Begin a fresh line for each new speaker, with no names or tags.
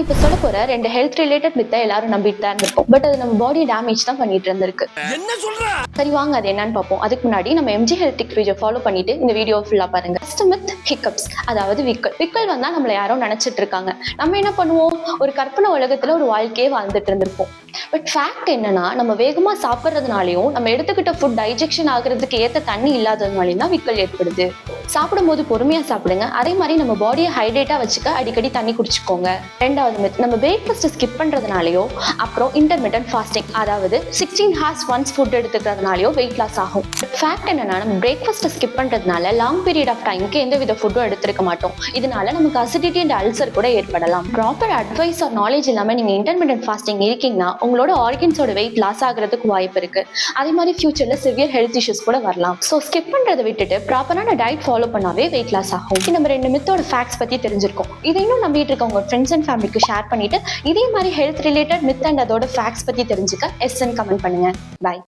இப்ப சொல்ல போற 2 ஹெல்த் ரிலேட்டட் மித்தை எல்லாரும் நம்பிட்டு தான் இருந்திருப்போம். பட் அது நம்ம பாடி டேமேஜ் தான் பண்ணிட்டு இருந்திருக்கு.
என்ன சொல்ற?
சரி வாங்க அது என்னன்னு பார்ப்போம். அதுக்கு முன்னாடி நம்ம எம்ஜி ஹெல்த் டிக் பேஜை ஃபாலோ பண்ணிட்டு இந்த வீடியோ ஃபுல்லா பாருங்க. ஃபர்ஸ்ட் மித் ஹிக்கப்ஸ், அதாவது விக்கல் வந்தா நம்மள யாரோ நினைச்சிட்டு இருக்காங்க. நம்ம என்ன பண்ணுவோம், ஒரு கற்பனை உலகத்துல ஒரு வாழ்க்கையே வாழ்ந்துட்டு இருந்திருப்போம். பட் ஃபேக்ட் என்னன்னா, நம்ம வேகமா சாப்பிட்றதுனாலையும் நம்ம எடுத்துக்கிட்ட ஃபுட் டைஜெக்ஷன் ஆகுறதுக்கு ஏற்ற தண்ணி இல்லாததுனாலையும் தான் விக்கல் ஏற்படுது. சாப்பிடும்போது பொறுமையா சாப்பிடுங்க. அதே மாதிரி நம்ம பாடியை ஹைட்ரேட்டா வச்சுக்க அடிக்கடி தண்ணி குடிச்சுக்கோங்க. ரெண்டாவது மித், நம்ம பிரேக்ஃபாஸ்ட் ஸ்கிப் பண்றதுனாலயோ அப்புறம் இன்டர்மிட்டன்ட் ஃபாஸ்டிங், அதாவது 16 hours ஒன்ஸ் ஃபுட் எடுத்துக்கிறதுனாலயோ வெயிட் லாஸ் ஆகும். ஃபேக்ட் என்னன்னா, நம்ம பிரேக்ஃபாஸ்ட் ஸ்கிப் பண்றதுனால லாங் பீரியட் ஆஃப் டைமுக்கு எந்த வித ஃபுட்டும் எடுத்துருக்க மாட்டோம். இதனால நமக்கு அசிடிட்டி அண்ட் அல்சர் கூட ஏற்படலாம். ப்ராப்பர் அட்வைஸ் ஆர் நாலேஜ் இல்லாம நீங்க இன்டர்மிட்டன்ட் ஃபாஸ்டிங் இருக்கீங்கன்னா உங்களோட ஆர்கன்ஸோட வெயிட் லாஸ் ஆகிறதுக்கு வாய்ப்பு இருக்கு. அதே மாதிரி ஃபியூச்சர்ல சிவியர் ஹெல்த் இஷ்யூஸ் கூட வரலாம். ஸோ ஸ்கிப் பண்றதை விட்டுட்டு ப்ராப்பரான டயட் ஃபாலோ பண்ணாவே வெயிட் லாஸ் ஆகும். நம்ம 2 மித்தோட ஃபேக்ட்ஸ் பத்தி தெரிஞ்சிருக்கோம். இதை இன்னும் நம்பிட்டு இருக்க உங்க ஃப்ரெண்ட்ஸ் அண்ட் ஃபேமிலிக்கு ஷேர் பண்ணிட்டு இதே மாதிரி ஹெல்த் ரிலேட்டட் மித் அண்ட் அதோட ஃபேக்ட்ஸ் பத்தி தெரிஞ்சுக்க எஸ்ன்னு கமெண்ட் பண்ணுங்க. பாய்.